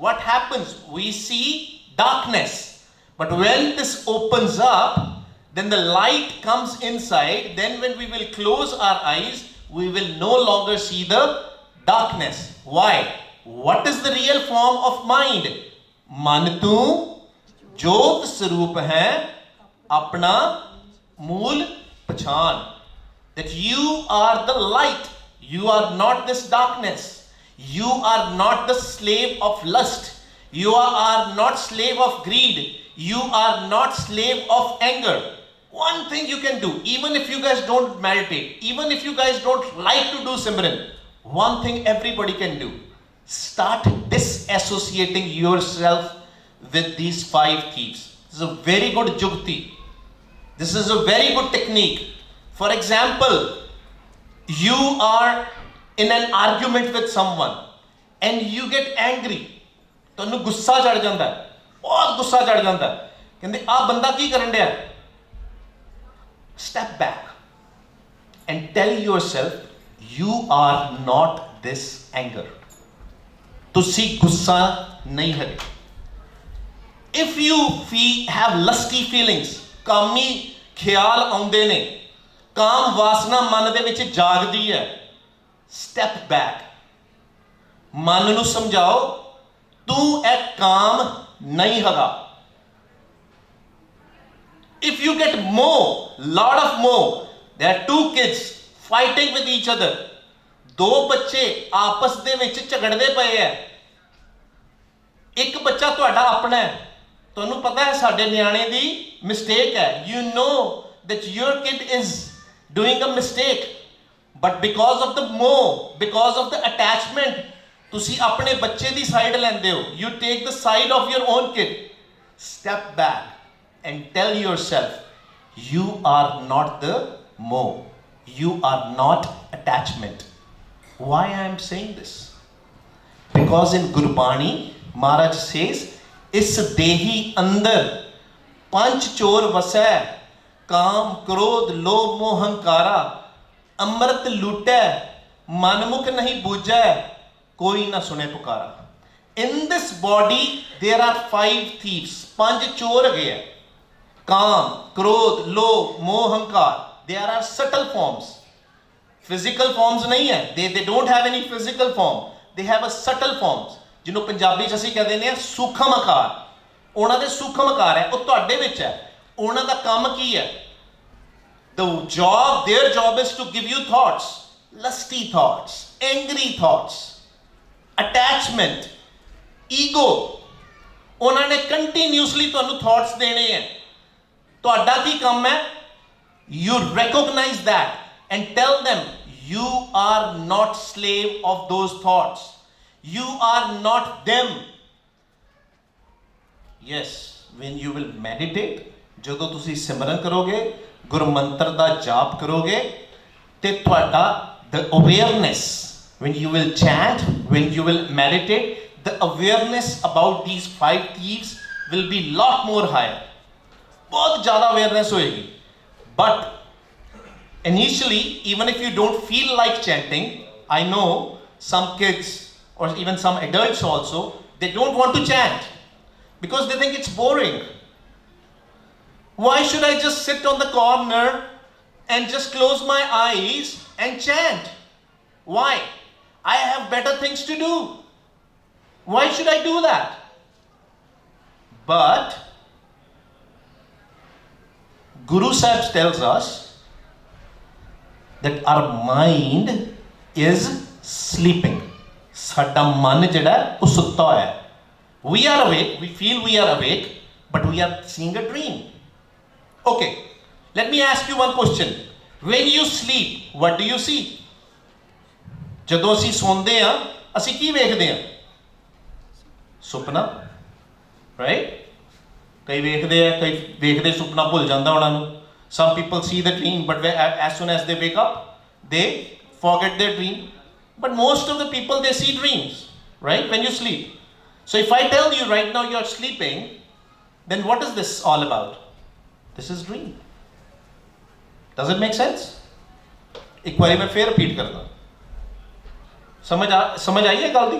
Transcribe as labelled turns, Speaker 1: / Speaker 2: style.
Speaker 1: what happens? We see darkness. But when this opens up, then the light comes inside. Then when we will close our eyes, we will no longer see the darkness. Why? What is the real form of mind? Man tu jot swaroop hai, apna mool pachan. That you are the light. You are not this darkness. You are not the slave of lust. You are not slave of greed. You are not slave of anger. One thing you can do, even if you guys don't meditate, even if you guys don't like to do Simran, one thing everybody can do. Start disassociating yourself with these 5 thieves. This is a very good jugti. This is a very good technique. For example, you are in an argument with someone and you get angry. ਤੁਹਾਨੂੰ ਗੁੱਸਾ ਚੜ ਜਾਂਦਾ ਹੈ, ਬਹੁਤ ਗੁੱਸਾ ਚੜ ਜਾਂਦਾ ਹੈ, ਕਹਿੰਦੇ ਆਹ ਬੰਦਾ ਕੀ ਕਰਨ ਡਿਆ? Step back and tell yourself you are not this anger. ਤੁਸੀਂ ਗੁੱਸਾ ਨਹੀਂ ਹੈਗੇ. If you have lusty feelings, ਕਾਮੀ ਖਿਆਲ ਆਉਂਦੇ ਨੇ, ਕਾਮ ਵਾਸਨਾ ਮਨ ਦੇ ਵਿੱਚ ਜਾਗਦੀ ਹੈ, step back. ਮਨ ਨੂੰ ਸਮਝਾਓ ਤੂੰ ਇਹ ਕਾਮ ਨਹੀਂ ਹੈਗਾ. If you get lot of more, there are 2 kids fighting with each other. 2 ਬੱਚੇ ਆਪਸ ਦੇ ਵਿੱਚ ਝਗੜਦੇ ਪਏ ਹੈ. ਇੱਕ ਬੱਚਾ ਤੁਹਾਡਾ ਆਪਣਾ ਹੈ, ਤੁਹਾਨੂੰ ਪਤਾ ਹੈ ਸਾਡੇ ਨਿਆਣੇ ਦੀ ਮਿਸਟੇਕ ਹੈ. You know that your kid is doing a mistake, but because of the more, because of the attachment, ਤੁਸੀਂ ਆਪਣੇ ਬੱਚੇ ਦੀ ਸਾਈਡ ਲੈਂਦੇ ਹੋ. You take the side of your own kid. Step back and tell yourself you are not the more. You are not attachment. Why I am saying this? Because in Gurbani, Maharaj says, is dehi andar panch chor vasai, काम क्रोध लोभ मोह हंकारा, अमृत लूटै मनमुख नहीं बूझै, कोई ना सुने पुकारा. In this body there are 5 thieves. 5 चोर गए. काम क्रोध लोभ मोह हंकार. There are subtle forms. Physical forms नहीं है. They don't have any physical form. They have a subtle forms. ਜਿਹਨੂੰ ਪੰਜਾਬੀ ਚ ਅਸੀਂ ਕਹਿੰਦੇ ਨੇ ਸੂਖਮ ਆਕਾਰ. ਉਹਨਾਂ ਦੇ ਸੂਖਮ ਆਕਾਰ ਹੈ, ਉਹ ਤੁਹਾਡੇ ਵਿੱਚ ਹੈ. ਉਹਨਾਂ ਦਾ ਕੰਮ ਕੀ ਹੈ? Their job is to give you thoughts, lusty thoughts, angry thoughts, attachment, ego. ਉਹਨਾਂ ਨੇ continuously ਤੁਹਾਨੂੰ thoughts ਦੇਣੇ ਹੈ. ਤੁਹਾਡਾ ਕੀ ਕੰਮ ਹੈ? You recognize that and tell them you are not slave of those thoughts. You are not them. Yes, when you will meditate, ਜਦੋਂ ਤੁਸੀਂ ਸਿਮਰਨ ਕਰੋਗੇ, ਗੁਰਮੰਤਰ ਦਾ ਜਾਪ ਕਰੋਗੇ, ਤੇ ਤੁਹਾਡਾ the awareness, when you will chant, when you will meditate, the awareness about these 5 thieves will be lot more higher. बहुत ज़्यादा awareness होएगी. But initially, even if you don't feel like chanting, I know some kids or even some adults also, they don't want to chant because they think it's boring. Why should I just sit on the corner and just close my eyes and chant? Why? I have better things to do. Why should I do that? But Guru Sahib tells us that our mind is sleeping. Sada man jada hai oh sutta hoya hai. We are awake, we feel we are awake, but we are seeing a dream. Okay, let me ask you one question. When you sleep, what do you see? ਜਦੋਂ ਅਸੀਂ ਸੌਂਦੇ ਹਾਂ, ਅਸੀਂ ਕੀ ਵੇਖਦੇ ਹਾਂ? ਸੁਪਨਾ, right? ਕਈ ਵੇਖਦੇ ਆ, ਕਈ ਵੇਖਦੇ ਸੁਪਨਾ ਭੁੱਲ ਜਾਂਦਾ ਉਹਨਾਂ ਨੂੰ. Some people see the dream, but as soon as they wake up, they forget their dream. But most of the people, they see dreams, right? When you sleep. So if I tell you right now you're sleeping, then what is this all about? This is dream. Does it make sense? एक बारी मैं फिर repeat करता. समझ आई है गल दी?